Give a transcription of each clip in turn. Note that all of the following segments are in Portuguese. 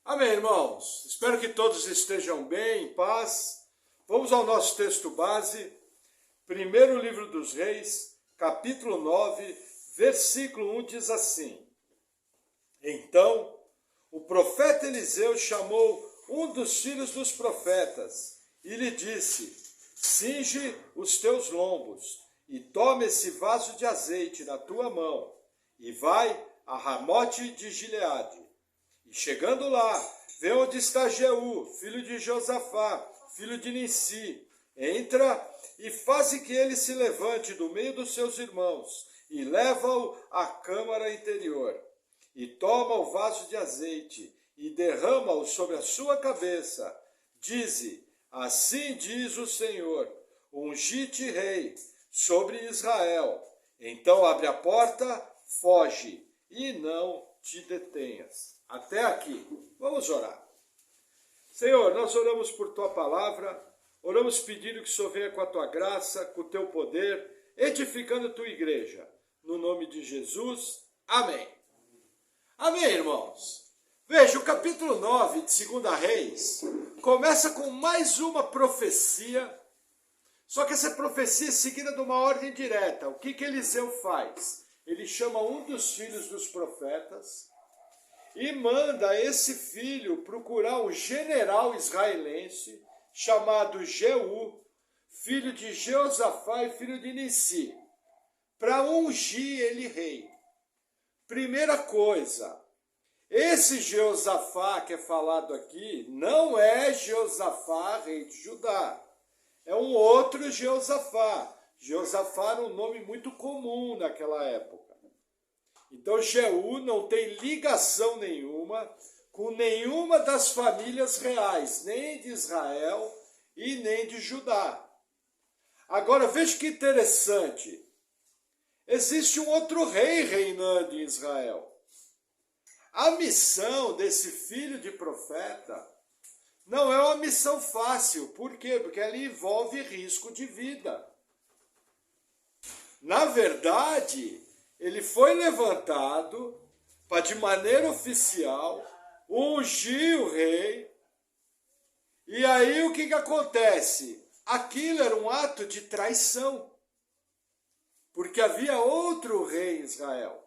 Amém, irmãos? Espero que todos estejam bem, em paz. Vamos ao nosso texto base, primeiro livro dos Reis, capítulo 9, versículo 1, diz assim: Então, o profeta Eliseu chamou um dos filhos dos profetas e lhe disse: Cinge os teus lombos e toma esse vaso de azeite na tua mão e vai a Ramote de Gileade. E chegando lá, vê onde está Jeú, filho de Josafá, filho de Nissi. Entra e faze que ele se levante do meio dos seus irmãos e leva-o à câmara interior. E toma o vaso de azeite e derrama-o sobre a sua cabeça. Dize: Assim diz o Senhor, ungi-te rei sobre Israel. Então abre a porta, foge e não te detenhas. Até aqui. Vamos orar. Senhor, nós oramos por tua palavra, oramos pedindo que o Senhor venha com a tua graça, com o teu poder, edificando a tua igreja. No nome de Jesus, amém. Amém, irmãos. Veja, o capítulo 9 de 2 Reis começa com mais uma profecia, só que essa profecia é seguida de uma ordem direta. O que Eliseu faz? Ele chama um dos filhos dos profetas e manda esse filho procurar um general israelense chamado Jeú, filho de Josafá e filho de Nissi, para ungir ele rei. Primeira coisa, esse Josafá que é falado aqui não é Josafá, rei de Judá. É um outro Josafá. Josafá era um nome muito comum naquela época. Então Jeú não tem ligação nenhuma com nenhuma das famílias reais, nem de Israel e nem de Judá. Agora veja que interessante. Existe um outro rei reinando em Israel. A missão desse filho de profeta não é uma missão fácil. Por quê? Porque ela envolve risco de vida. Na verdade, ele foi levantado para, de maneira oficial, ungir o rei. E aí o que acontece? Aquilo era um ato de traição. Porque havia outro rei em Israel.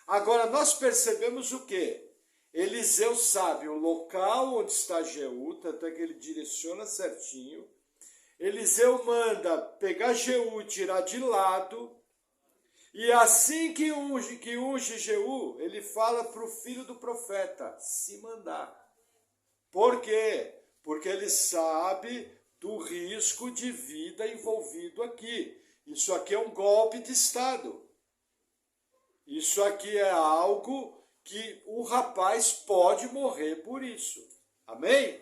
Agora nós percebemos o quê? Eliseu sabe o local onde está Jeú, tanto é que ele direciona certinho. Eliseu manda pegar Jeú e tirar de lado. E assim que unge Jeú, ele fala para o filho do profeta se mandar. Por quê? Porque ele sabe do risco de vida envolvido aqui. Isso aqui é um golpe de Estado. Isso aqui é algo que o rapaz pode morrer por isso. Amém?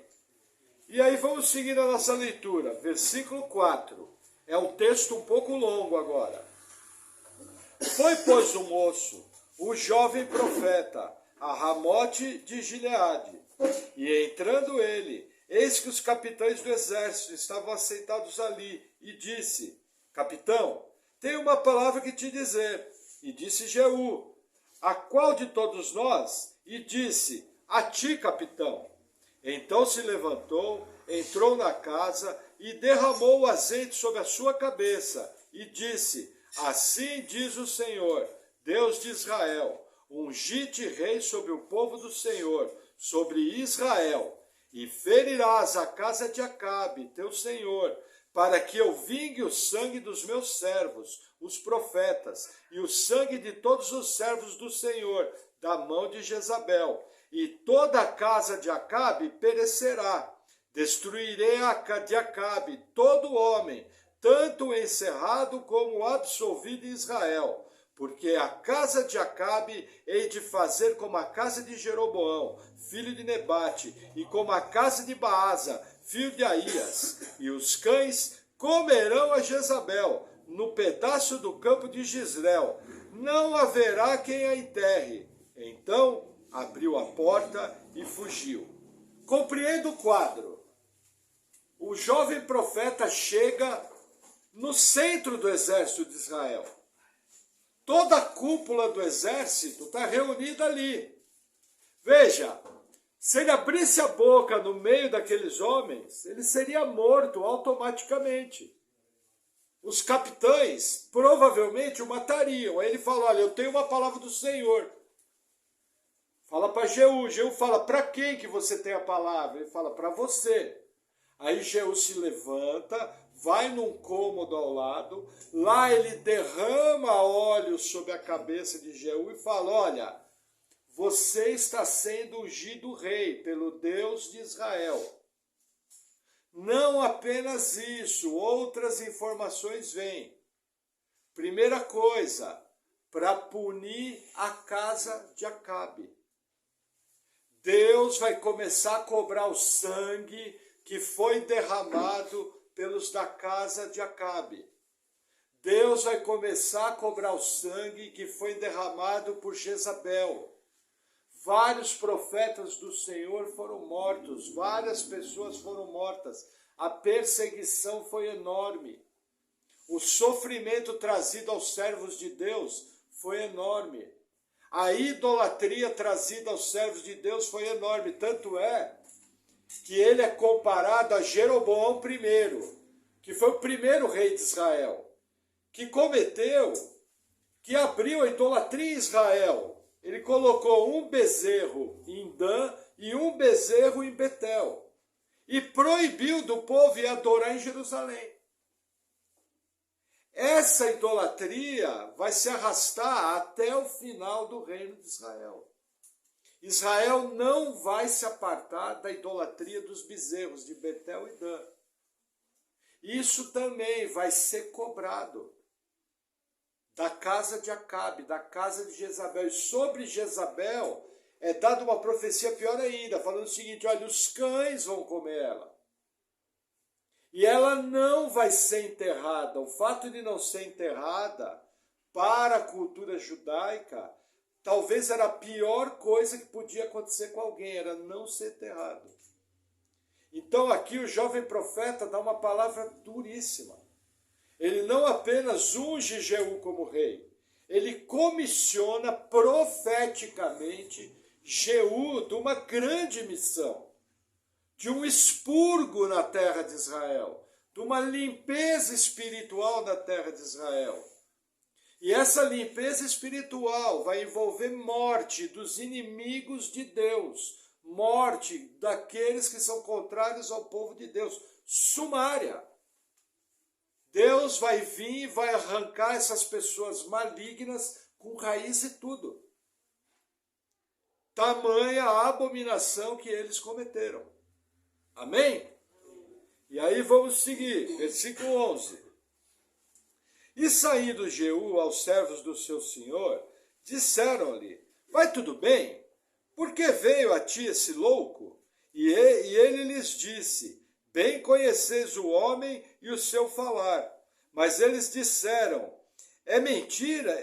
E aí vamos seguir a nossa leitura. Versículo 4. É um texto um pouco longo agora. Foi, pois, o moço, o jovem profeta, a Ramote de Gileade. E entrando ele, eis que os capitães do exército estavam assentados ali. E disse: Capitão, tenho uma palavra que te dizer. E disse Jeú: A qual de todos nós? E disse: A ti, capitão. Então se levantou, entrou na casa e derramou o azeite sobre a sua cabeça. E disse: Assim diz o Senhor, Deus de Israel: Ungi-te rei sobre o povo do Senhor, sobre Israel. E ferirás a casa de Acabe, teu senhor, para que eu vingue o sangue dos meus servos, os profetas, e o sangue de todos os servos do Senhor, da mão de Jezabel. E toda a casa de Acabe perecerá. Destruirei de Acabe todo homem, tanto o encerrado como o absolvido em Israel. Porque a casa de Acabe hei de fazer como a casa de Jeroboão, filho de Nebate, e como a casa de Baasa, filho de Aías. E os cães comerão a Jezabel, no pedaço do campo de Jezreel. Não haverá quem a enterre. Então abriu a porta e fugiu. Compreenda o quadro. O jovem profeta chega no centro do exército de Israel. Toda a cúpula do exército está reunida ali. Veja, Se ele abrisse a boca no meio daqueles homens, ele seria morto automaticamente. Os capitães provavelmente o matariam. Aí ele fala, olha, eu tenho uma palavra do Senhor. Fala para Jeú. Jeú fala, para quem que você tem a palavra? Ele fala, para você. Aí Jeú se levanta, vai num cômodo ao lado, lá ele derrama óleo sobre a cabeça de Jeú e fala, olha, você está sendo ungido rei pelo Deus de Israel. Não apenas isso, outras informações vêm. Primeira coisa, para punir a casa de Acabe. Deus vai começar a cobrar o sangue que foi derramado pelos da casa de Acabe. Deus vai começar a cobrar o sangue que foi derramado por Jezabel. Vários profetas do Senhor foram mortos, várias pessoas foram mortas. A perseguição foi enorme. O sofrimento trazido aos servos de Deus foi enorme. A idolatria trazida aos servos de Deus foi enorme. Tanto é que ele é comparado a Jeroboão I, que foi o primeiro rei de Israel, que que abriu a idolatria em Israel. Ele colocou um bezerro em Dan e um bezerro em Betel. E proibiu do povo ir adorar em Jerusalém. Essa idolatria vai se arrastar até o final do reino de Israel. Israel não vai se apartar da idolatria dos bezerros de Betel e Dan. Isso também vai ser cobrado da casa de Acabe, da casa de Jezabel. E sobre Jezabel é dada uma profecia pior ainda, falando o seguinte, olha, os cães vão comer ela. E ela não vai ser enterrada. O fato de não ser enterrada, para a cultura judaica, talvez era a pior coisa que podia acontecer com alguém, era não ser enterrado. Então aqui o jovem profeta dá uma palavra duríssima. Ele não apenas unge Jeú como rei, ele comissiona profeticamente Jeú de uma grande missão, de um expurgo na terra de Israel, de uma limpeza espiritual na terra de Israel. E essa limpeza espiritual vai envolver morte dos inimigos de Deus, morte daqueles que são contrários ao povo de Deus, sumária. Deus vai vir e vai arrancar essas pessoas malignas com raiz e tudo. Tamanha a abominação que eles cometeram. Amém? E aí vamos seguir, versículo 11. E saindo Jeú aos servos do seu senhor, disseram-lhe, vai tudo bem? Por que veio a ti esse louco? E ele lhes disse, bem conheceis o homem e o seu falar. Mas eles disseram, é mentira,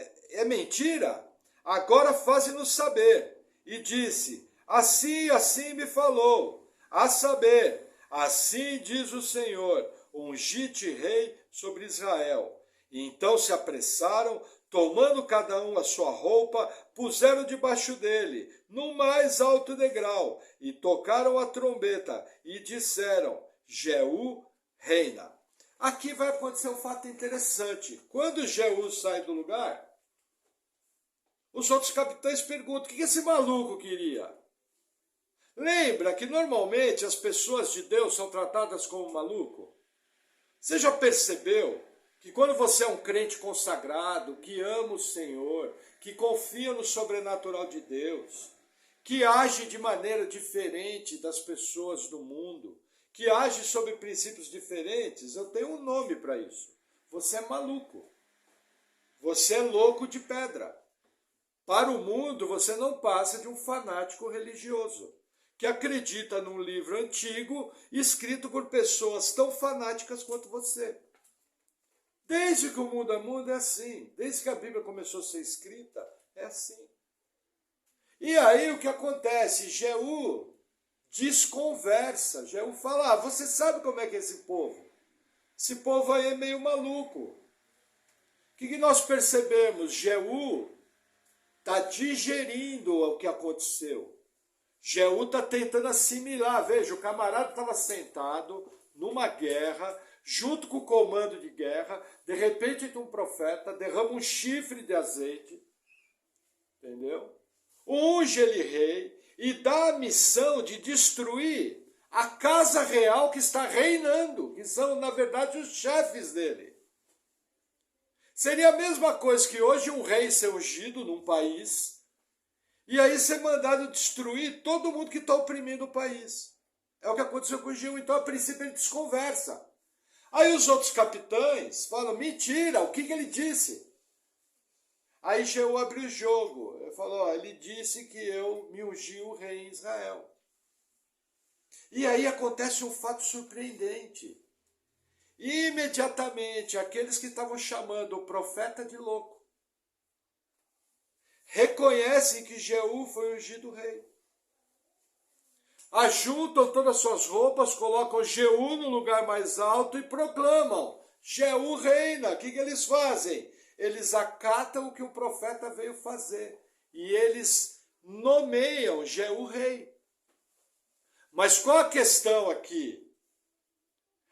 agora faze-nos saber. E disse, assim me falou, a saber, assim diz o Senhor, ungi-te rei sobre Israel. E então se apressaram, tomando cada um a sua roupa, puseram debaixo dele, no mais alto degrau, e tocaram a trombeta, e disseram, Jeú reina. Aqui vai acontecer um fato interessante. Quando Jeú sai do lugar, os outros capitães perguntam, o que esse maluco queria? Lembra que normalmente as pessoas de Deus são tratadas como maluco? Você já percebeu que quando você é um crente consagrado, que ama o Senhor, que confia no sobrenatural de Deus, que age de maneira diferente das pessoas do mundo, que age sob princípios diferentes, eu tenho um nome para isso. Você é maluco. Você é louco de pedra. Para o mundo, você não passa de um fanático religioso, que acredita num livro antigo, escrito por pessoas tão fanáticas quanto você. Desde que o mundo é mundo é assim. Desde que a Bíblia começou a ser escrita, é assim. E aí o que acontece? Jeú desconversa. Jeú fala, você sabe como é que é esse povo? Esse povo aí é meio maluco. O que nós percebemos? Jeú está digerindo o que aconteceu. Jeú está tentando assimilar. Veja, o camarada estava sentado numa guerra, junto com o comando de guerra, de repente entra um profeta, derrama um chifre de azeite, entendeu? Unge ele rei e dá a missão de destruir a casa real que está reinando, que são, na verdade, os chefes dele. Seria a mesma coisa que hoje um rei ser ungido num país e aí ser mandado destruir todo mundo que está oprimindo o país. É o que aconteceu com o Jeú. Então, a princípio, ele desconversa. Aí os outros capitães falam, mentira, o que ele disse? Aí Jeú abriu o jogo. Ele falou, ele disse que eu me ungi o rei em Israel. E aí acontece um fato surpreendente. Imediatamente, aqueles que estavam chamando o profeta de louco reconhecem que Jeú foi ungido rei. Ajuntam todas as suas roupas, colocam Jeú no lugar mais alto e proclamam, Jeú reina. O que eles fazem? Eles acatam o que o profeta veio fazer. E eles nomeiam Jeú rei. Mas qual a questão aqui?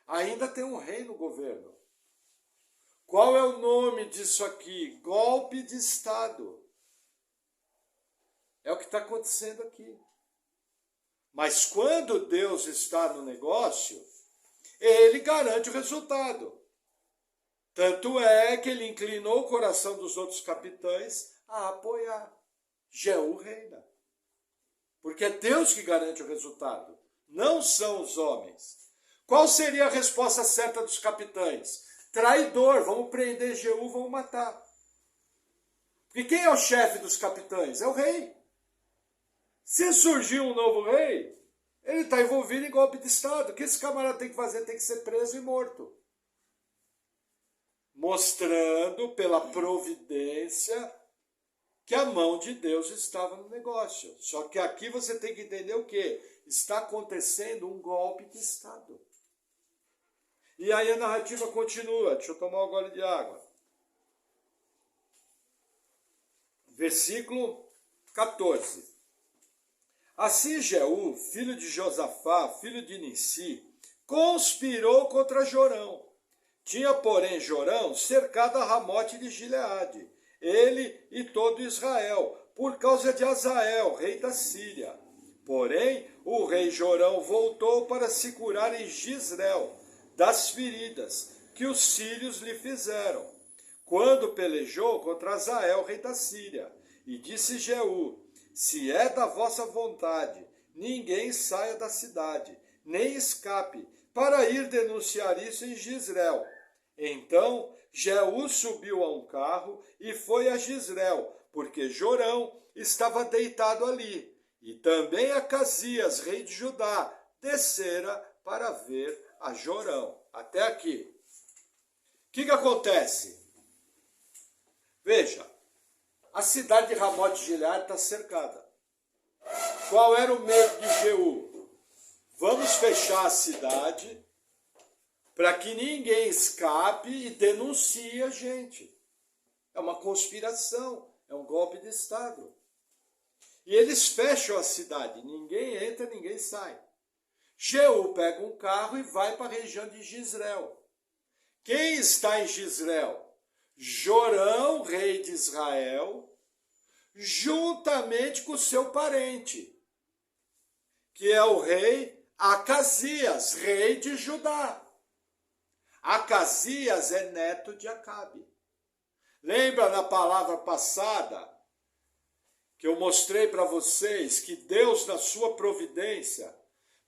Ainda tem um rei no governo. Qual é o nome disso aqui? Golpe de Estado. É o que está acontecendo aqui. Mas quando Deus está no negócio, ele garante o resultado. Tanto é que ele inclinou o coração dos outros capitães a apoiar. Jeú reina. Porque é Deus que garante o resultado, não são os homens. Qual seria a resposta certa dos capitães? Traidor, vamos prender Jeú, vamos matar. Porque quem é o chefe dos capitães? É o rei. Se surgir um novo rei, ele está envolvido em golpe de Estado. O que esse camarada tem que fazer? Tem que ser preso e morto. Mostrando pela providência que a mão de Deus estava no negócio. Só que aqui você tem que entender o quê? Está acontecendo um golpe de Estado. E aí a narrativa continua. Deixa eu tomar um gole de água. Versículo 14. Assim Jeú, filho de Josafá, filho de Nissi, conspirou contra Jorão. Tinha, porém, Jorão cercado a Ramote de Gileade, ele e todo Israel, por causa de Azael, rei da Síria. Porém, o rei Jorão voltou para se curar em Jizreel, das feridas que os sírios lhe fizeram, quando pelejou contra Azael, rei da Síria. E disse Jeú, se é da vossa vontade, ninguém saia da cidade, nem escape, para ir denunciar isso em Jizreel. Então Jeú subiu a um carro e foi a Jizreel, porque Jorão estava deitado ali. E também Acasias, rei de Judá, descera para ver a Jorão. Até aqui. O que acontece? Veja, a cidade de Ramote de Gileade está cercada. Qual era o medo de Jeú? Vamos fechar a cidade para que ninguém escape e denuncie a gente. É uma conspiração, é um golpe de Estado. E eles fecham a cidade, ninguém entra, ninguém sai. Jeú pega um carro e vai para a região de Jizreel. Quem está em Jizreel? Jorão, rei de Israel, juntamente com seu parente, que é o rei Acasias, rei de Judá. Acasias é neto de Acabe. Lembra na palavra passada que eu mostrei para vocês que Deus, na sua providência,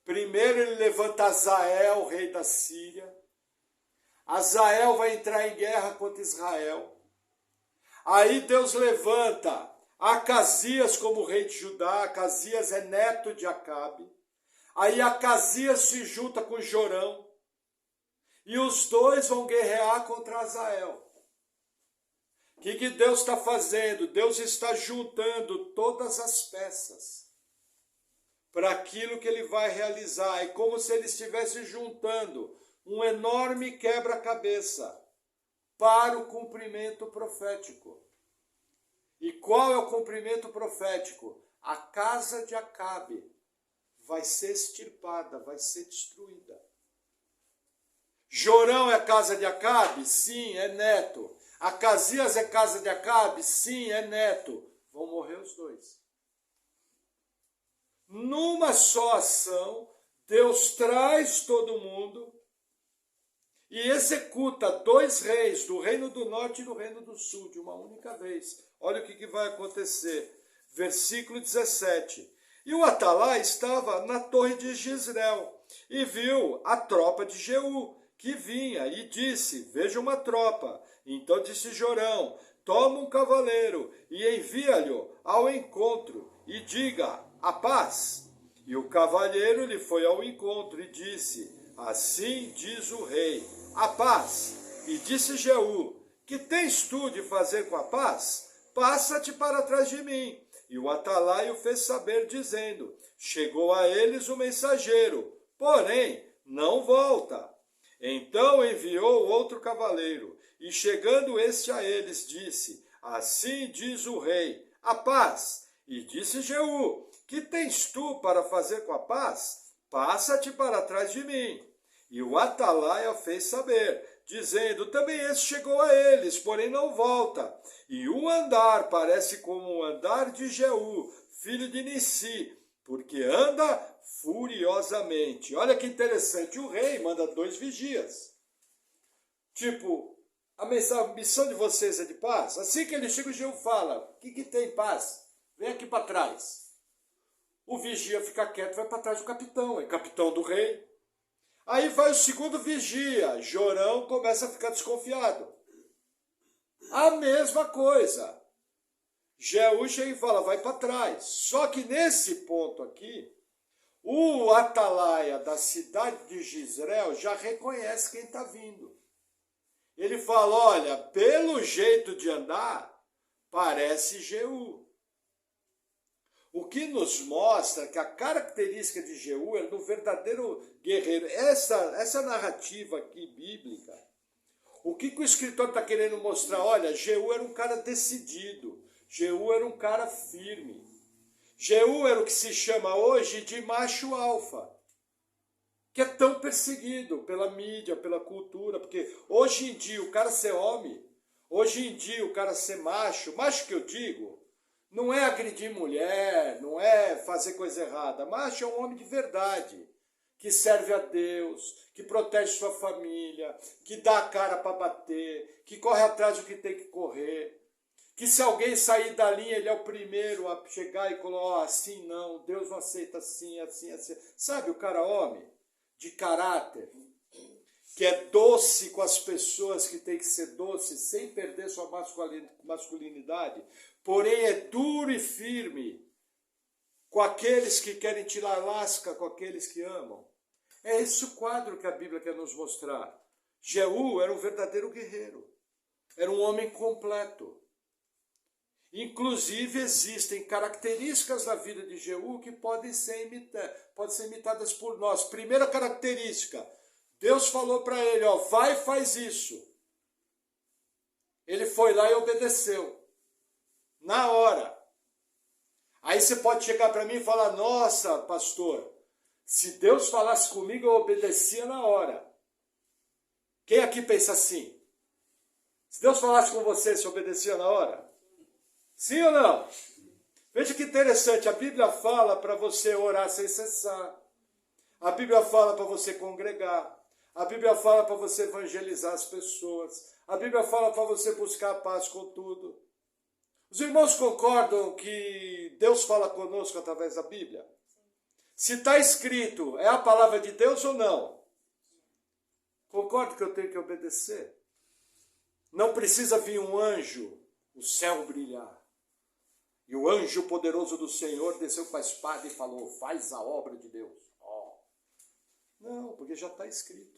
primeiro ele levanta Azael, rei da Síria. Azael vai entrar em guerra contra Israel. Aí Deus levanta Acasias como rei de Judá. Acasias é neto de Acabe. Aí Acasias se junta com Jorão. E os dois vão guerrear contra Azael. O que Deus está fazendo? Deus está juntando todas as peças para aquilo que ele vai realizar. É como se ele estivesse juntando um enorme quebra-cabeça para o cumprimento profético. E qual é o cumprimento profético? a casa de Acabe vai ser extirpada, vai ser destruída. Jorão é casa de Acabe? Sim, é neto. Acasias é casa de Acabe? Sim, é neto. Vão morrer os dois. Numa só ação, Deus traz todo mundo e executa 2 reis, do reino do norte e do reino do sul, de uma única vez. Olha o que vai acontecer. Versículo 17. E o Atalai estava na torre de Jezreel e viu a tropa de Jeú, que vinha, e disse, veja uma tropa. Então disse Jorão, toma um cavaleiro e envia-lhe ao encontro e diga, a paz. E o cavalheiro lhe foi ao encontro e disse, assim diz o rei, a paz. E disse Jeú, que tens tu de fazer com a paz? Passa-te para trás de mim. E o Atalai o fez saber, dizendo, chegou a eles o mensageiro, porém não volta. Então enviou outro cavaleiro, e chegando este a eles, disse, assim diz o rei, a paz. E disse Jeú, que tens tu para fazer com a paz? Passa-te para trás de mim. E o Atalaia fez saber, dizendo, também esse chegou a eles, porém não volta. E o andar parece como o andar de Jeú, filho de Nissi, porque anda furiosamente. Olha que interessante, o rei manda 2 vigias. Tipo, a missão de vocês é de paz? Assim que ele chega, o Jeú fala, o que tem paz? Vem aqui para trás. O vigia fica quieto, vai para trás do capitão, é capitão do rei. Aí vai o segundo vigia, Jorão começa a ficar desconfiado. A mesma coisa. Jeú chega e fala, vai para trás. Só que nesse ponto aqui, o Atalaia da cidade de Jezreel já reconhece quem está vindo. Ele fala, olha, pelo jeito de andar, parece Jeú. O que nos mostra que a característica de Jeú é do verdadeiro guerreiro. Essa narrativa aqui bíblica, o que o escritor está querendo mostrar? Olha, Jeú era um cara decidido, Jeú era um cara firme. Jeú era o que se chama hoje de macho alfa, que é tão perseguido pela mídia, pela cultura, porque hoje em dia o cara ser homem, hoje em dia o cara ser macho que eu digo, não é agredir mulher, não é fazer coisa errada. Macho é um homem de verdade, que serve a Deus, que protege sua família, que dá a cara para bater, que corre atrás do que tem que correr, que se alguém sair da linha, ele é o primeiro a chegar e colocar, assim não, Deus não aceita assim, assim, assim. Sabe o cara homem, de caráter, que é doce com as pessoas que tem que ser doce, sem perder sua masculinidade, porém é duro e firme com aqueles que querem tirar lasca com aqueles que amam. É esse o quadro que a Bíblia quer nos mostrar. Jeú era um verdadeiro guerreiro, era um homem completo. Inclusive existem características da vida de Jeú que podem ser imitadas por nós. Primeira característica, Deus falou para ele, ó, vai e faz isso. Ele foi lá e obedeceu. Na hora. Aí você pode chegar para mim e falar, nossa, pastor, se Deus falasse comigo, eu obedecia na hora. Quem aqui pensa assim? Se Deus falasse com você, você obedecia na hora? Sim ou não? Veja que interessante, a Bíblia fala para você orar sem cessar. A Bíblia fala para você congregar. A Bíblia fala para você evangelizar as pessoas. A Bíblia fala para você buscar a paz com tudo. Os irmãos concordam que Deus fala conosco através da Bíblia? Se está escrito, é a palavra de Deus ou não? Concordo que eu tenho que obedecer. Não precisa vir um anjo, o céu brilhar. E o anjo poderoso do Senhor desceu com a espada e falou, faz a obra de Deus. Oh. Não, porque já está escrito.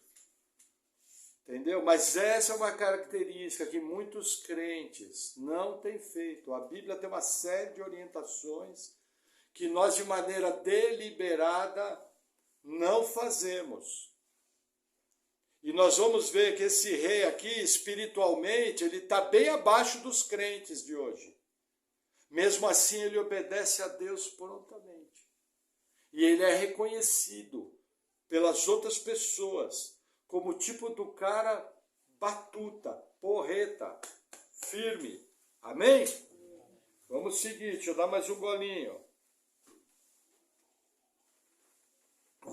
Entendeu? Mas essa é uma característica que muitos crentes não têm feito. A Bíblia tem uma série de orientações que nós, de maneira deliberada, não fazemos. E nós vamos ver que esse rei aqui, espiritualmente, ele está bem abaixo dos crentes de hoje. Mesmo assim, ele obedece a Deus prontamente. E ele é reconhecido pelas outras pessoas como o tipo do cara batuta, porreta, firme. Amém? Vamos seguir, deixa eu dar mais um golinho.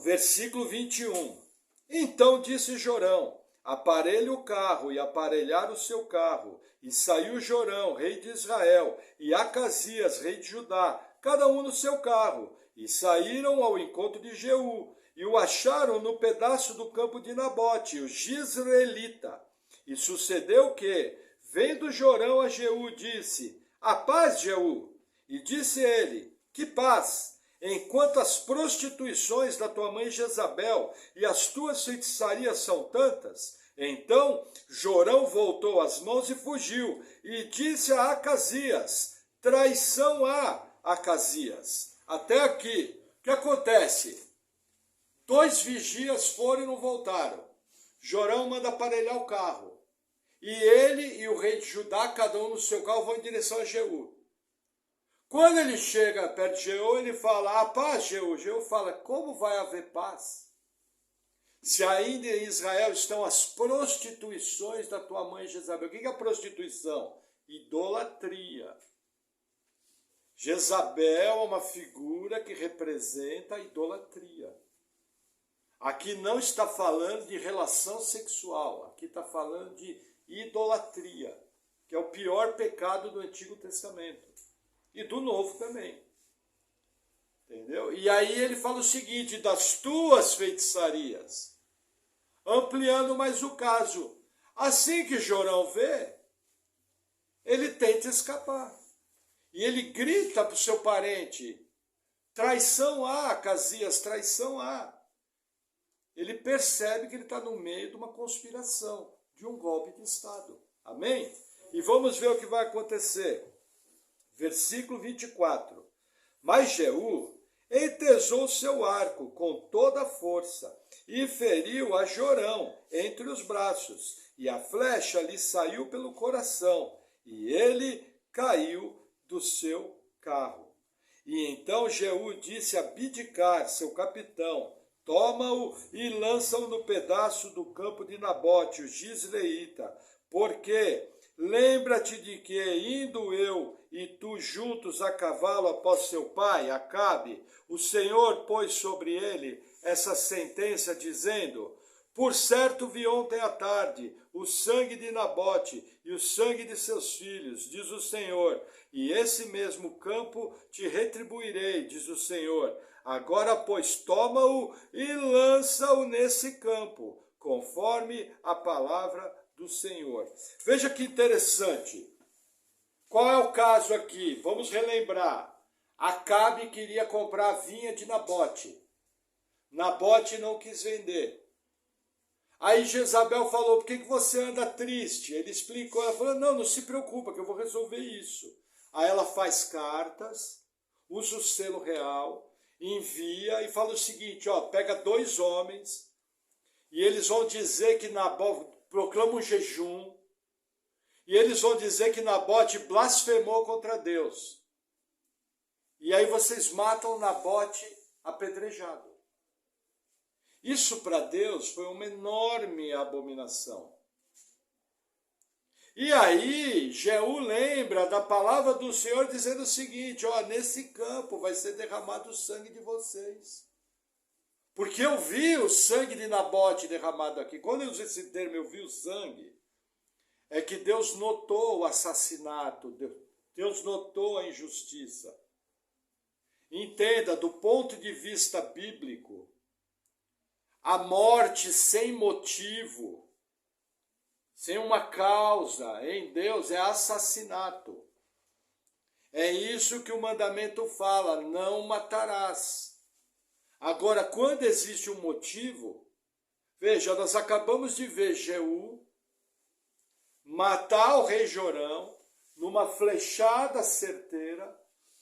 Versículo 21. Então disse Jorão: aparelhe o carro, e aparelhar o seu carro. E saiu Jorão, rei de Israel, e Acasias, rei de Judá, cada um no seu carro. E saíram ao encontro de Jeú, e o acharam no pedaço do campo de Nabote, o Jizreelita. E sucedeu que, vendo Jorão a Jeú, disse: a paz, Jeú. E disse ele: que paz? Enquanto as prostituições da tua mãe Jezabel e as tuas feitiçarias são tantas. Então Jorão voltou as mãos e fugiu, e disse a Acasias: traição há, Acasias. Até aqui, o que acontece? 2 vigias foram e não voltaram. Jorão manda aparelhar o carro. E ele e o rei de Judá, cada um no seu carro, vão em direção a Jeú. Quando ele chega perto de Jeú, ele fala: a paz, Jeú. Jeú fala: como vai haver paz? Se ainda em Israel estão as prostituições da tua mãe Jezabel. O que é prostituição? Idolatria. Jezabel é uma figura que representa a idolatria. Aqui não está falando de relação sexual, aqui está falando de idolatria, que é o pior pecado do Antigo Testamento. E do Novo também. Entendeu? E aí ele fala o seguinte: das tuas feitiçarias. Ampliando mais o caso. Assim que Jorão vê, ele tenta escapar. E ele grita para o seu parente: traição há, Acasias, traição há. Ele percebe que ele está no meio de uma conspiração, de um golpe de Estado. Amém? E vamos ver o que vai acontecer. Versículo 24. Mas Jeú entesou seu arco com toda a força e feriu a Jorão entre os braços, e a flecha lhe saiu pelo coração, e ele caiu do seu carro. E então Jeú disse a Bidkar, seu capitão: toma-o e lança-o no pedaço do campo de Nabote, o Jizreelita, porque lembra-te de que, indo eu e tu juntos a cavalo após seu pai, Acabe, o Senhor pôs sobre ele essa sentença, dizendo: por certo vi ontem à tarde o sangue de Nabote e o sangue de seus filhos, diz o Senhor, e esse mesmo campo te retribuirei, diz o Senhor. Agora, pois, toma-o e lança-o nesse campo, conforme a palavra do Senhor. Veja que interessante. Qual é o caso aqui? Vamos relembrar. Acabe queria comprar a vinha de Nabote. Nabote não quis vender. Aí Jezabel falou: por que você anda triste? Ele explicou, ela falou: não se preocupa que eu vou resolver isso. Aí ela faz cartas, usa o selo real, envia e fala o seguinte: pega 2 homens e eles vão dizer que Nabote proclama um jejum, e eles vão dizer que Nabote blasfemou contra Deus. E aí vocês matam Nabote apedrejado. Isso para Deus foi uma enorme abominação. E aí Jeú lembra da palavra do Senhor dizendo o seguinte: nesse campo vai ser derramado o sangue de vocês. Porque eu vi o sangue de Nabote derramado aqui. Quando eu uso esse termo, eu vi o sangue, é que Deus notou o assassinato, Deus notou a injustiça. Entenda, do ponto de vista bíblico, a morte sem motivo, sem uma causa em Deus, é assassinato. É isso que o mandamento fala: não matarás. Agora, quando existe um motivo, veja, nós acabamos de ver Jeú matar o rei Jorão numa flechada certeira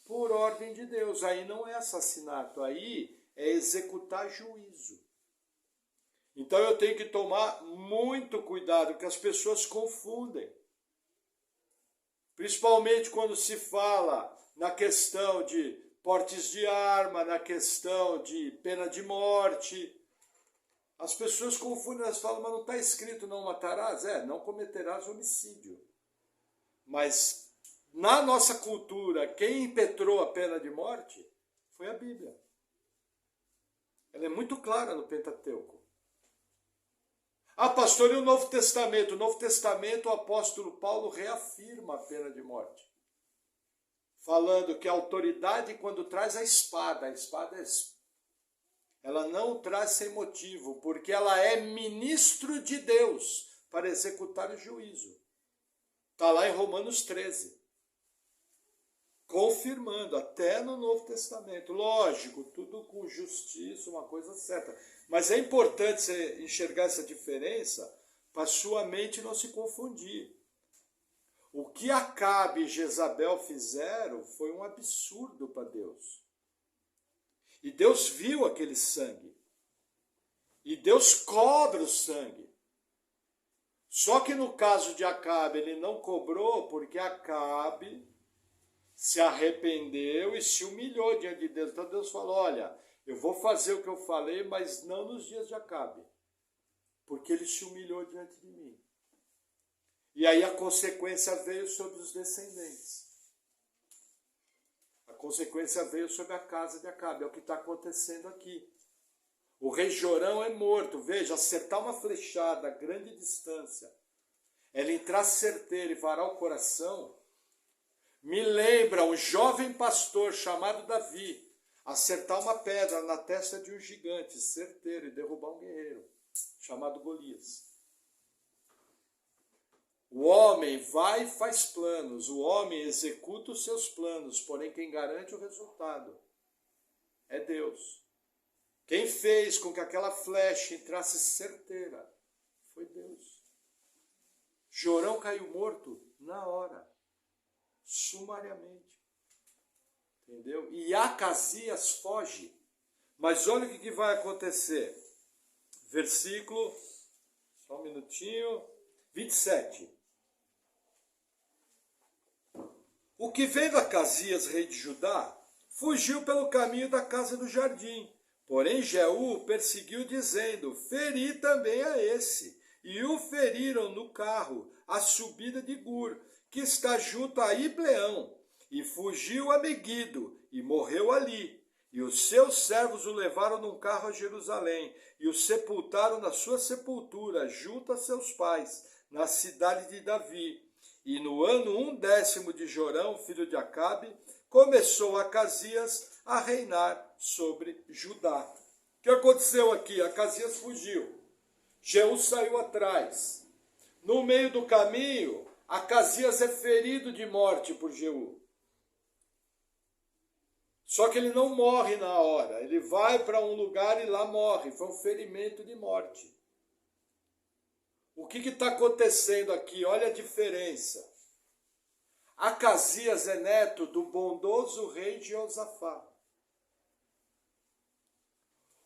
por ordem de Deus. Aí não é assassinato, aí é executar juízo. Então eu tenho que tomar muito cuidado, porque as pessoas confundem. Principalmente quando se fala na questão de portes de arma, na questão de pena de morte. As pessoas confundem, elas falam, mas não está escrito não matarás? Não cometerás homicídio. Mas na nossa cultura, quem impetrou a pena de morte foi a Bíblia. Ela é muito clara no Pentateuco. Ah, pastor, e o Novo Testamento? O Novo Testamento, o apóstolo Paulo reafirma a pena de morte. Falando que a autoridade, quando traz a espada ela não traz sem motivo, porque ela é ministro de Deus para executar o juízo. Está lá em Romanos 13. Confirmando, até no Novo Testamento. Lógico, tudo com justiça, uma coisa certa. Mas é importante você enxergar essa diferença para sua mente não se confundir. O que Acabe e Jezabel fizeram foi um absurdo para Deus. E Deus viu aquele sangue. E Deus cobra o sangue. Só que no caso de Acabe, ele não cobrou porque Acabe se arrependeu e se humilhou diante de Deus. Então Deus falou, olha, eu vou fazer o que eu falei, mas não nos dias de Acabe. Porque ele se humilhou diante de mim. E aí a consequência veio sobre os descendentes. A consequência veio sobre a casa de Acabe. É o que está acontecendo aqui. O rei Jorão é morto. Veja, acertar uma flechada a grande distância, ela entrar certeira e varar o coração, me lembra um jovem pastor chamado Davi acertar uma pedra na testa de um gigante certeiro e derrubar um guerreiro chamado Golias. O homem vai e faz planos, o homem executa os seus planos, porém quem garante o resultado é Deus. Quem fez com que aquela flecha entrasse certeira foi Deus. Jorão caiu morto na hora, sumariamente. Entendeu? E Acasias foge. Mas olha o que vai acontecer. Versículo, só um minutinho, 27. O que vendo Acasias, rei de Judá, fugiu pelo caminho da casa do jardim. Porém Jeú perseguiu dizendo, feri também a esse. E o feriram no carro, à subida de Gur, que está junto a Ibleão. E fugiu a Meguido, e morreu ali. E os seus servos o levaram num carro a Jerusalém, e o sepultaram na sua sepultura, junto a seus pais, na cidade de Davi. E no ano 10º de Jorão, filho de Acabe, começou Acasias a reinar sobre Judá. O que aconteceu aqui? Acasias fugiu. Jeú saiu atrás. No meio do caminho, Acasias é ferido de morte por Jeú. Só que ele não morre na hora. Ele vai para um lugar e lá morre. Foi um ferimento de morte. O que está acontecendo aqui? Olha a diferença. Acasias é neto do bondoso rei Jeosafá.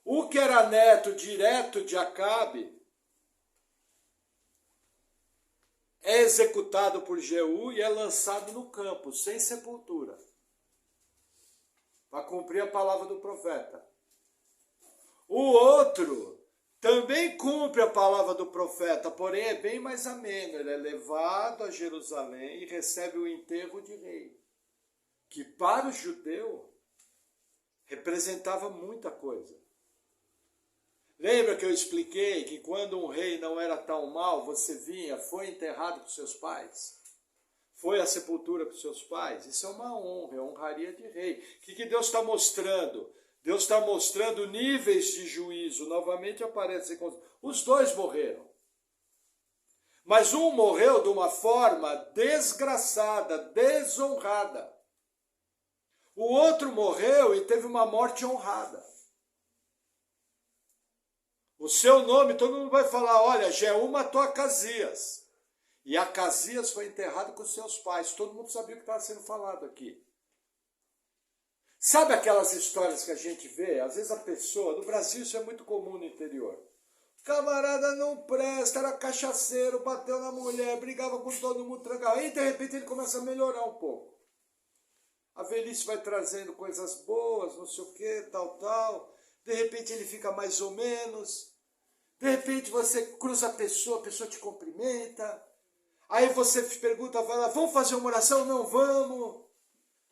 O que era neto direto de Acabe é executado por Jeú e é lançado no campo, sem sepultura, para cumprir a palavra do profeta. O outro também cumpre a palavra do profeta, porém é bem mais ameno. Ele é levado a Jerusalém e recebe o enterro de rei, que para o judeu representava muita coisa. Lembra que eu expliquei que quando um rei não era tão mau, você vinha, foi enterrado com seus pais? Foi à sepultura com seus pais? Isso é uma honra, é honraria de rei. O que Deus está mostrando? Deus está mostrando níveis de juízo. Novamente aparece, os dois morreram. Mas um morreu de uma forma desgraçada, desonrada. O outro morreu e teve uma morte honrada. O seu nome, todo mundo vai falar, olha, Jeú matou Acasias. E Acasias foi enterrado com seus pais. Todo mundo sabia o que estava sendo falado aqui. Sabe aquelas histórias que a gente vê? Às vezes a pessoa, no Brasil isso é muito comum no interior. O camarada não presta, era cachaceiro, bateu na mulher, brigava com todo mundo, trancava. Aí de repente ele começa a melhorar um pouco. a velhice vai trazendo coisas boas, não sei o que, tal. De repente ele fica mais ou menos. De repente você cruza a pessoa te cumprimenta. Aí você pergunta, vai lá, vamos fazer uma oração? Não, vamos.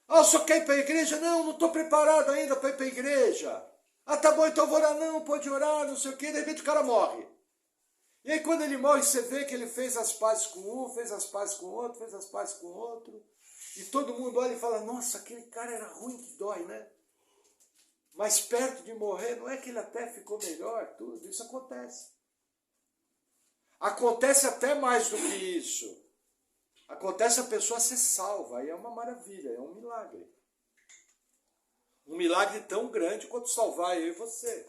Ah, o senhor quer ir para a igreja? Não, não estou preparado ainda para ir para a igreja. Ah, tá bom, então eu vou orar. Não, pode orar, não sei o quê. De repente o cara morre. E aí quando ele morre, você vê que ele fez as pazes com um, fez as pazes com o outro, fez as pazes com o outro. E todo mundo olha e fala, nossa, aquele cara era ruim que dói, né? Mas perto de morrer, não é que ele até ficou melhor, tudo. Isso acontece. Acontece até mais do que isso. Acontece a pessoa ser salva, aí é uma maravilha, é um milagre. Um milagre tão grande quanto salvar eu e você.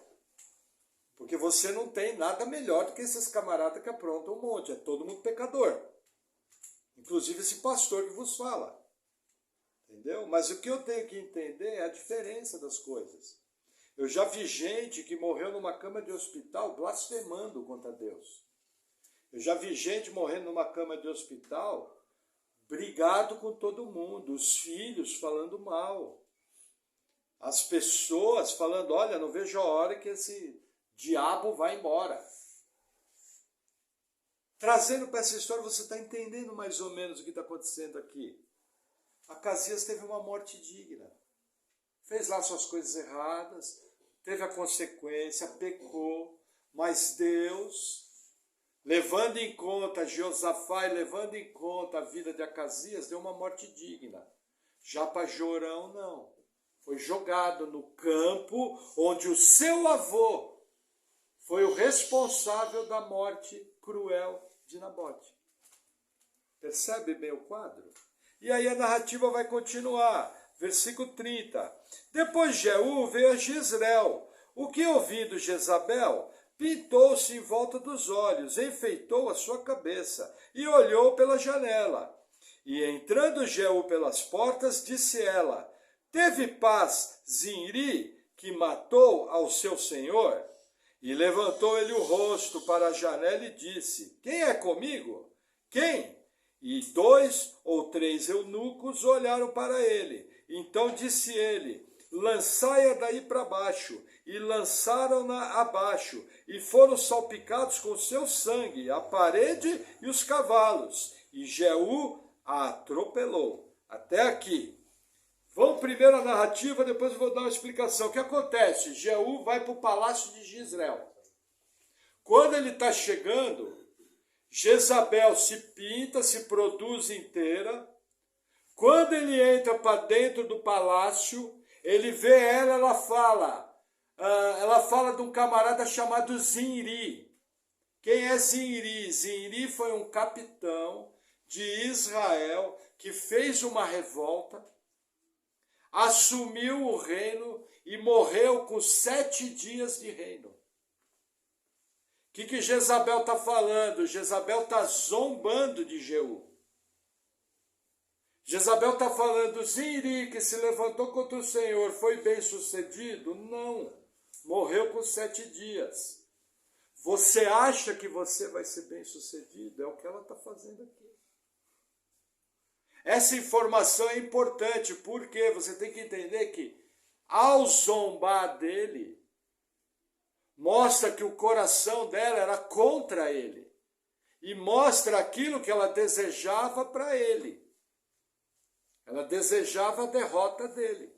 Porque você não tem nada melhor do que esses camaradas que aprontam um monte, é todo mundo pecador. Inclusive esse pastor que vos fala. Entendeu? Mas o que eu tenho que entender é a diferença das coisas. Eu já vi gente que morreu numa cama de hospital blasfemando contra Deus. Eu já vi gente morrendo numa cama de hospital brigado com todo mundo, os filhos falando mal, as pessoas falando, olha, não vejo a hora que esse diabo vai embora. Trazendo para essa história, você está entendendo mais ou menos o que está acontecendo aqui. Acasias teve uma morte digna, fez lá suas coisas erradas, teve a consequência, pecou, mas Deus, levando em conta Josafá e levando em conta a vida de Acasias, deu uma morte digna. Já para Jorão, não. Foi jogado no campo onde o seu avô foi o responsável da morte cruel de Nabote. Percebe bem o quadro? E aí a narrativa vai continuar. Versículo 30. Depois Jeú veio a Jezreel, o que ouvindo Jezabel, pintou-se em volta dos olhos, enfeitou a sua cabeça e olhou pela janela. E entrando Jeú pelas portas, disse ela, teve paz Zinri, que matou ao seu senhor? E levantou ele o rosto para a janela e disse, quem é comigo? Quem? E 2 ou 3 eunucos olharam para ele. Então disse ele, lançai-a daí para baixo. E lançaram-na abaixo, e foram salpicados com seu sangue, a parede e os cavalos. E Jeú a atropelou. Até aqui. Vamos primeiro à narrativa, depois eu vou dar uma explicação. O que acontece? Jeú vai para o palácio de Jezreel. Quando ele está chegando, Jezabel se pinta, se produz inteira. Quando ele entra para dentro do palácio, ele vê ela fala de um camarada chamado Zinri. Quem é Zinri? Zinri foi um capitão de Israel que fez uma revolta, assumiu o reino e morreu com 7 dias de reino. O que Jezabel está falando? Jezabel está zombando de Jeú. Jezabel está falando, Zinri, que se levantou contra o Senhor, foi bem sucedido? Não, morreu com 7 dias. Você acha que você vai ser bem sucedido? É o que ela está fazendo aqui. Essa informação é importante, porque você tem que entender que, ao zombar dele, mostra que o coração dela era contra ele. E mostra aquilo que ela desejava para ele. Ela desejava a derrota dele.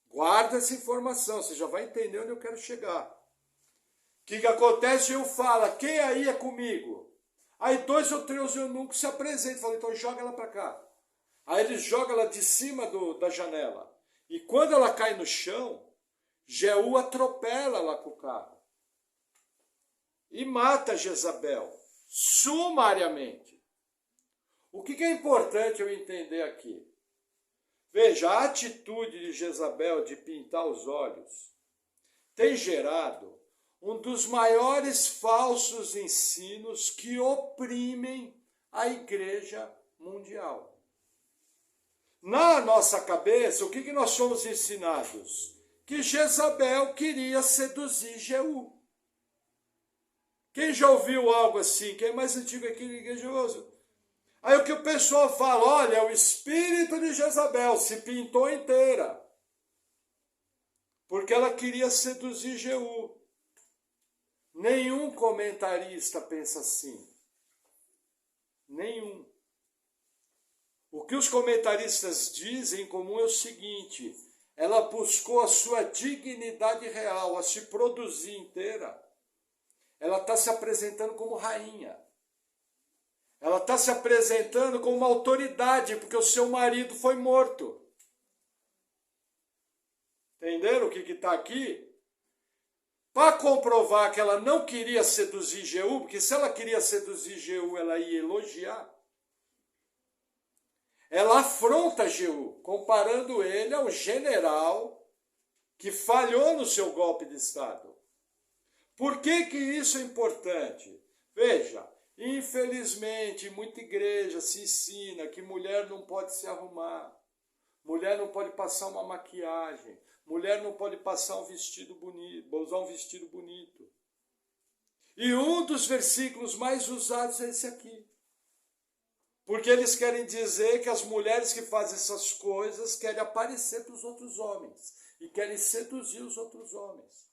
Guarda essa informação, você já vai entender onde eu quero chegar. O que acontece? Eu falo, quem aí é comigo? Aí 2 ou 3 eunucos se apresentam, falam, então joga ela para cá. Aí eles jogam ela de cima da janela. E quando ela cai no chão, Jeú atropela ela com o carro. E mata Jezabel, sumariamente. O que é importante eu entender aqui? Veja, a atitude de Jezabel de pintar os olhos tem gerado um dos maiores falsos ensinos que oprimem a igreja mundial. Na nossa cabeça, o que nós somos ensinados? Que Jezabel queria seduzir Jeú. Quem já ouviu algo assim? Quem é mais antigo aqui na igreja? Aí o que o pessoal fala, olha, o espírito de Jezabel se pintou inteira. Porque ela queria seduzir Jeú. Nenhum comentarista pensa assim. Nenhum. O que os comentaristas dizem em comum é o seguinte: ela buscou a sua dignidade real, a se produzir inteira. Ela está se apresentando como rainha. Ela está se apresentando como uma autoridade, porque o seu marido foi morto. Entenderam o que está aqui? Para comprovar que ela não queria seduzir Jeú, porque se ela queria seduzir Jeú, ela ia elogiar. Ela afronta Jeú, comparando ele ao general que falhou no seu golpe de Estado. Por que isso é importante? Veja, infelizmente, muita igreja se ensina que mulher não pode se arrumar, mulher não pode passar uma maquiagem, mulher não pode passar um vestido bonito, usar um vestido bonito. E um dos versículos mais usados é esse aqui. Porque eles querem dizer que as mulheres que fazem essas coisas querem aparecer para os outros homens e querem seduzir os outros homens.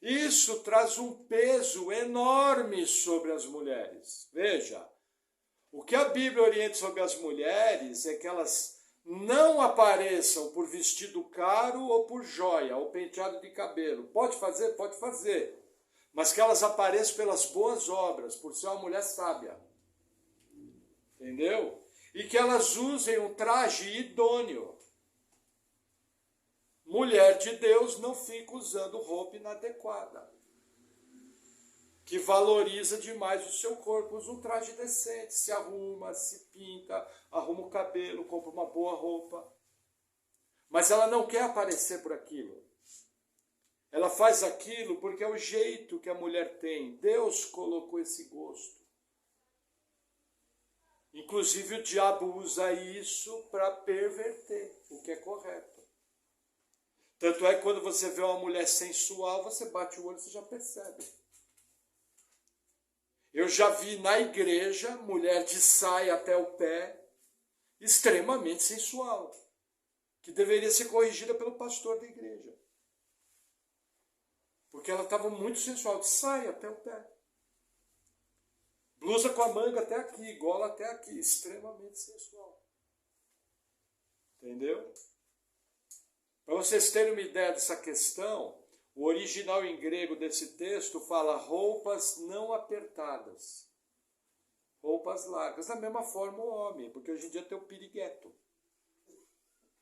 Isso traz um peso enorme sobre as mulheres. Veja, o que a Bíblia orienta sobre as mulheres é que elas não apareçam por vestido caro ou por joia ou penteado de cabelo. Pode fazer? Pode fazer. Mas que elas apareçam pelas boas obras, por ser uma mulher sábia. Entendeu? E que elas usem um traje idôneo. Mulher de Deus não fica usando roupa inadequada, que valoriza demais o seu corpo. Usa um traje decente, se arruma, se pinta, arruma o cabelo, compra uma boa roupa. Mas ela não quer aparecer por aquilo. Ela faz aquilo porque é o jeito que a mulher tem. Deus colocou esse gosto. Inclusive o diabo usa isso para perverter o que é correto. Tanto é que quando você vê uma mulher sensual, você bate o olho e você já percebe. Eu já vi na igreja mulher de saia até o pé, extremamente sensual, que deveria ser corrigida pelo pastor da igreja. Porque ela estava muito sensual, de saia até o pé. Blusa com a manga até aqui, gola até aqui, extremamente sensual. Entendeu? Para vocês terem uma ideia dessa questão, o original em grego desse texto fala roupas não apertadas. Roupas largas. Da mesma forma o homem, porque hoje em dia tem o pirigueto.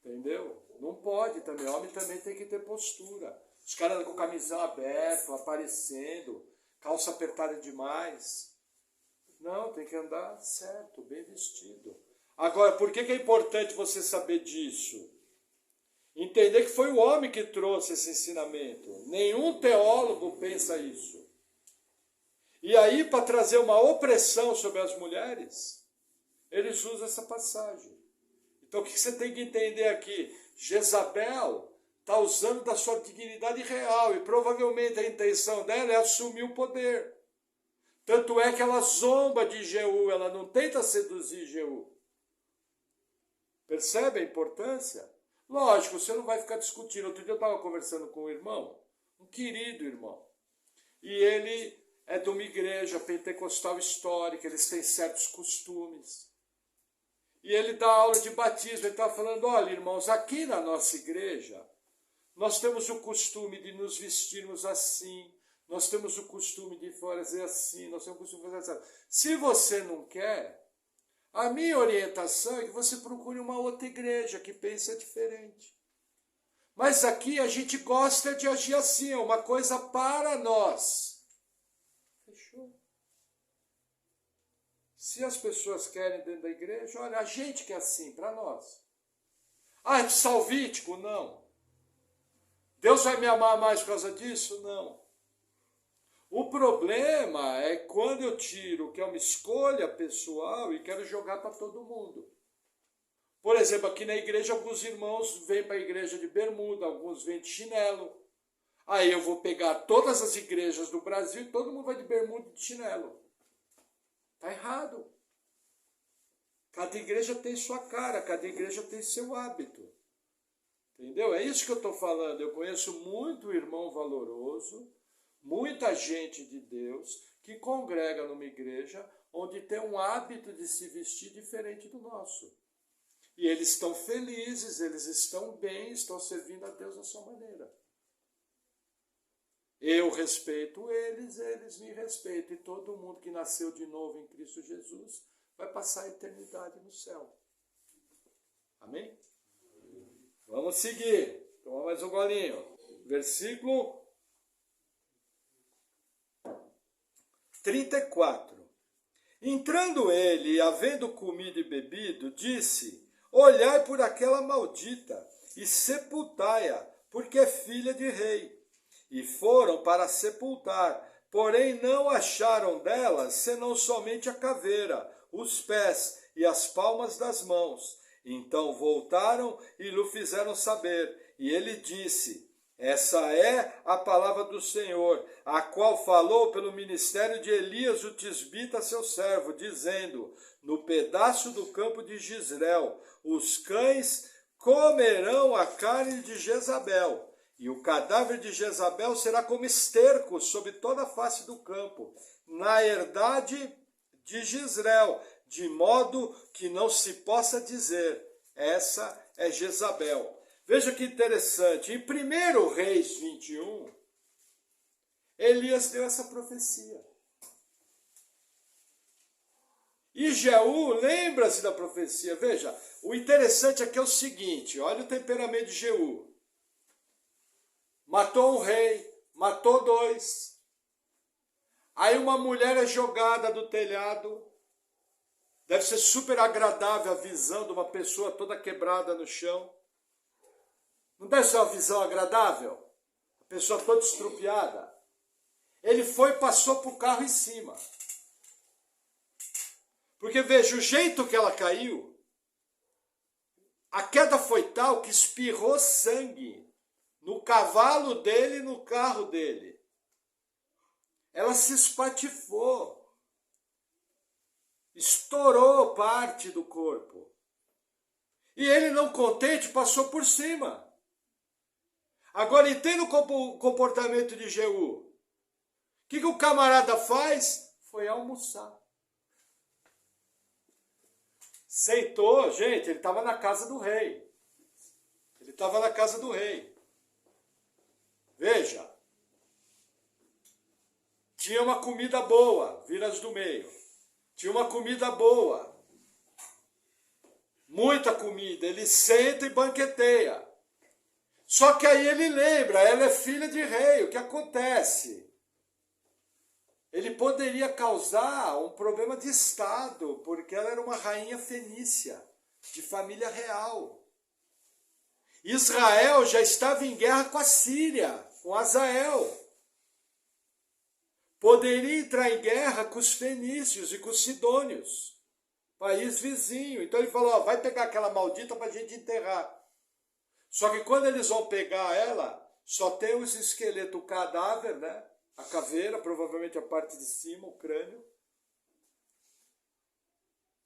Entendeu? Não pode também. O homem também tem que ter postura. Os caras andam com camisão aberto, aparecendo, calça apertada demais. Não, tem que andar certo, bem vestido. Agora, por que é importante você saber disso? Entender que foi o homem que trouxe esse ensinamento. Nenhum teólogo pensa isso. E aí, para trazer uma opressão sobre as mulheres, eles usam essa passagem. Então, o que você tem que entender aqui? Jezabel está usando da sua dignidade real e provavelmente a intenção dela é assumir o poder. Tanto é que ela zomba de Jeú, ela não tenta seduzir Jeú. Percebe a importância? Lógico, você não vai ficar discutindo. Outro dia eu estava conversando com um irmão, um querido irmão, e ele é de uma igreja pentecostal histórica, eles têm certos costumes. E ele dá aula de batismo, ele estava falando, olha irmãos, aqui na nossa igreja, nós temos o costume de nos vestirmos assim, nós temos o costume de fazer assim, nós temos o costume de fazer assim. Se você não quer, a minha orientação é que você procure uma outra igreja que pense diferente. Mas aqui a gente gosta de agir assim, é uma coisa para nós. Fechou? Se as pessoas querem dentro da igreja, olha, a gente quer assim, para nós. Ah, é salvítico? Não. Deus vai me amar mais por causa disso? Não. O problema é quando eu tiro que é uma escolha pessoal e quero jogar para todo mundo. Por exemplo, aqui na igreja, alguns irmãos vêm para a igreja de bermuda, alguns vêm de chinelo. Aí eu vou pegar todas as igrejas do Brasil e todo mundo vai de bermuda e de chinelo. Está errado. Cada igreja tem sua cara, cada igreja tem seu hábito. Entendeu? É isso que eu estou falando. Eu conheço muito irmão valoroso, muita gente de Deus que congrega numa igreja onde tem um hábito de se vestir diferente do nosso. E eles estão felizes, eles estão bem, estão servindo a Deus da sua maneira. Eu respeito eles, eles me respeitam. E todo mundo que nasceu de novo em Cristo Jesus vai passar a eternidade no céu. Amém? Vamos seguir. Toma mais um golinho. Versículo 34. Entrando ele, e havendo comido e bebido, disse: olhai por aquela maldita, e sepultai-a, porque é filha de rei. E foram para sepultar, porém não acharam dela, senão somente a caveira, os pés e as palmas das mãos. Então voltaram e lhe fizeram saber. E ele disse: essa é a palavra do Senhor, a qual falou pelo ministério de Elias o tisbita, seu servo, dizendo: no pedaço do campo de Jezreel, os cães comerão a carne de Jezabel, e o cadáver de Jezabel será como esterco sobre toda a face do campo, na herdade de Jezreel, de modo que não se possa dizer: essa é Jezabel. Veja que interessante, em 1 Reis 21, Elias deu essa profecia. E Jeú lembra-se da profecia. Veja, o interessante aqui é o seguinte, olha o temperamento de Jeú. Matou um rei, matou dois. Aí uma mulher é jogada do telhado. Deve ser super agradável a visão de uma pessoa toda quebrada no chão. Não deve ser uma visão agradável? A pessoa toda estrupiada. Ele foi e passou para o carro em cima. Porque veja, o jeito que ela caiu, a queda foi tal que espirrou sangue no cavalo dele e no carro dele. Ela se espatifou. Estourou parte do corpo. E ele, não contente, passou por cima. Agora entenda o comportamento de Jeú. O que o camarada faz? Foi almoçar. Sentou, gente, ele estava na casa do rei. Ele estava na casa do rei. Veja. Tinha uma comida boa, viras do meio. Tinha uma comida boa. Muita comida. Ele senta e banqueteia. Só que aí ele lembra, ela é filha de rei. O que acontece? Ele poderia causar um problema de Estado, porque ela era uma rainha fenícia, de família real. Israel já estava em guerra com a Síria, com Azael. Poderia entrar em guerra com os fenícios e com os sidônios, país vizinho. Então ele falou, ó, vai pegar aquela maldita para a gente enterrar. Só que quando eles vão pegar ela, só tem os esqueletos, o cadáver, né? A caveira, provavelmente a parte de cima, o crânio.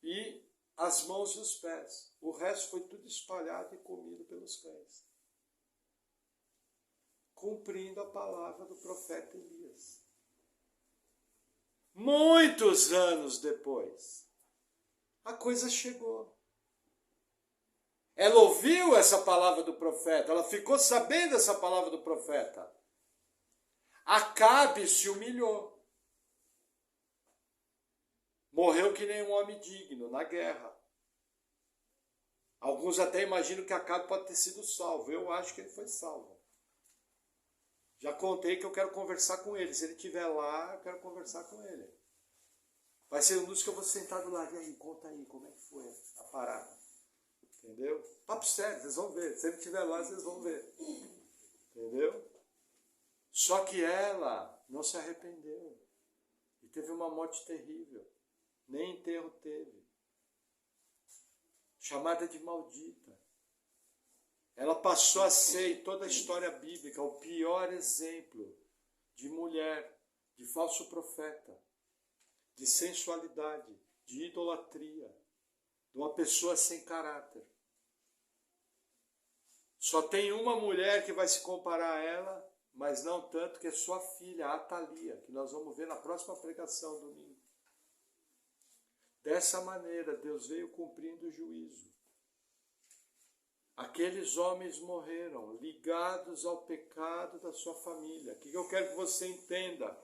E as mãos e os pés. O resto foi tudo espalhado e comido pelos cães. Cumprindo a palavra do profeta Elias. Muitos anos depois, a coisa chegou. Ela ouviu essa palavra do profeta, ela ficou sabendo essa palavra do profeta. Acabe se humilhou. Morreu que nem um homem digno na guerra. Alguns até imaginam que Acabe pode ter sido salvo. Eu acho que ele foi salvo. Já contei que eu quero conversar com ele. Se ele estiver lá, eu quero conversar com ele. Vai ser um dos que eu vou sentar do lado. E aí, conta aí, como é que foi a parada? Entendeu? Papo sério, vocês vão ver. Se ele estiver lá, vocês vão ver. Entendeu? Só que ela não se arrependeu. E teve uma morte terrível. Nem enterro teve. Chamada de maldita. Ela passou a ser, em toda a história bíblica, o pior exemplo de mulher, de falso profeta, de sensualidade, de idolatria. de uma pessoa sem caráter. Só tem uma mulher que vai se comparar a ela, mas não tanto, que é sua filha, a Atalia, que nós vamos ver na próxima pregação domingo. Dessa maneira, Deus veio cumprindo o juízo. Aqueles homens morreram ligados ao pecado da sua família. O que eu quero que você entenda?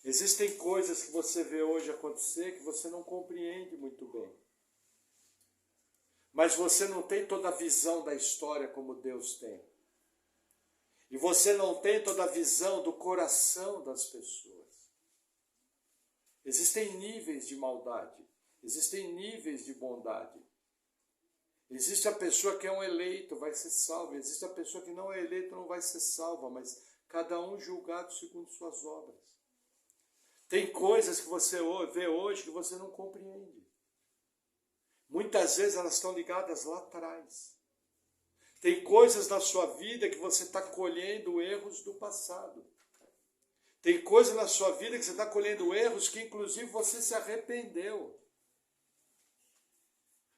Existem coisas que você vê hoje acontecer que você não compreende muito bem. Mas você não tem toda a visão da história como Deus tem. E você não tem toda a visão do coração das pessoas. Existem níveis de maldade. Existem níveis de bondade. Existe a pessoa que é um eleito, vai ser salva. Existe a pessoa que não é eleito, não vai ser salva. Mas cada um julgado segundo suas obras. Tem coisas que você vê hoje que você não compreende. Muitas vezes elas estão ligadas lá atrás. Tem coisas na sua vida que você está colhendo erros do passado. Tem coisas na sua vida que você está colhendo erros que inclusive você se arrependeu.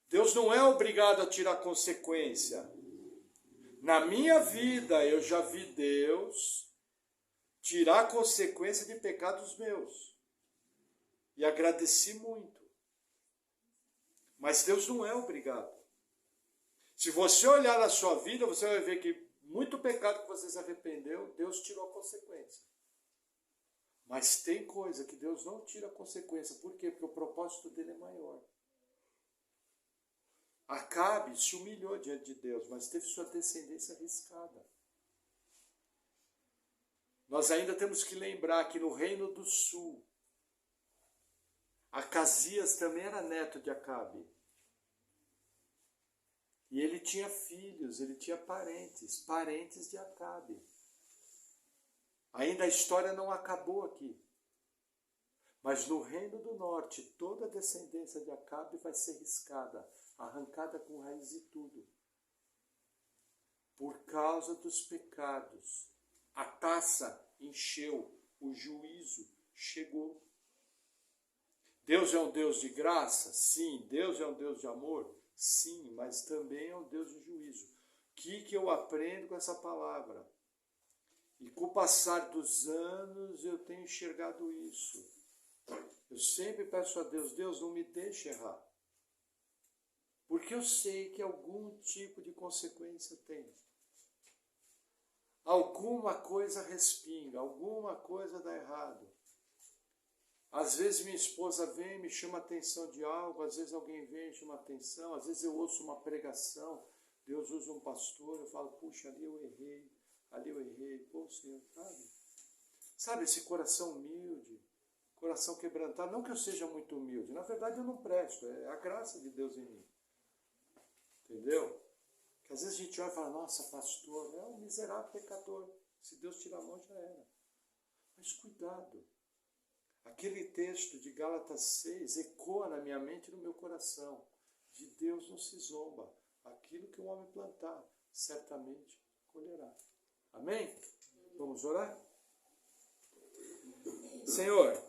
Deus não é obrigado a tirar consequência. Na minha vida eu já vi Deus tirar consequência de pecados meus. E agradeci muito. Mas Deus não é obrigado. Se você olhar na sua vida, você vai ver que muito pecado que você se arrependeu, Deus tirou a consequência. Mas tem coisa que Deus não tira a consequência. Por quê? Porque o propósito dele é maior. Acabe se humilhou diante de Deus, mas teve sua descendência arriscada. Nós ainda temos que lembrar que no Reino do Sul, Acasias também era neto de Acabe. E ele tinha filhos, ele tinha parentes de Acabe. Ainda a história não acabou aqui. Mas no Reino do Norte, toda a descendência de Acabe vai ser riscada, arrancada com raiz e tudo. Por causa dos pecados. A taça encheu, o juízo chegou. Deus é um Deus de graça? Sim. Deus é um Deus de amor? Sim, mas também é um Deus de juízo. O que eu aprendo com essa palavra? E com o passar dos anos eu tenho enxergado isso. Eu sempre peço a Deus, Deus não me deixe errar. Porque eu sei que algum tipo de consequência tem. Alguma coisa respinga, alguma coisa dá errado. Às vezes minha esposa vem e me chama a atenção de algo, às vezes alguém vem e chama a atenção, às vezes eu ouço uma pregação, Deus usa um pastor, eu falo, puxa, ali eu errei, pô, Senhor, sabe? Sabe, esse coração humilde, coração quebrantado, não que eu seja muito humilde, na verdade eu não presto, é a graça de Deus em mim. Entendeu? Que às vezes a gente olha e fala, nossa, pastor, é um miserável pecador, se Deus tirar a mão já era. Mas cuidado. Aquele texto de Gálatas 6 ecoa na minha mente e no meu coração. De Deus não se zomba. Aquilo que o homem plantar, certamente colherá. Amém? Vamos orar? Senhor,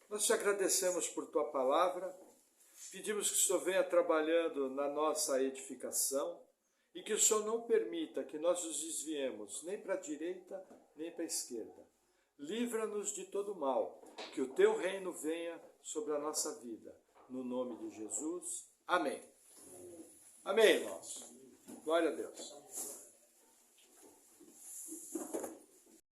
nós te agradecemos por tua palavra. Pedimos que o Senhor venha trabalhando na nossa edificação e que o Senhor não permita que nós nos desviemos nem para a direita nem para a esquerda. Livra-nos de todo mal, que o teu reino venha sobre a nossa vida. No nome de Jesus. Amém. Amém, irmãos. Glória a Deus.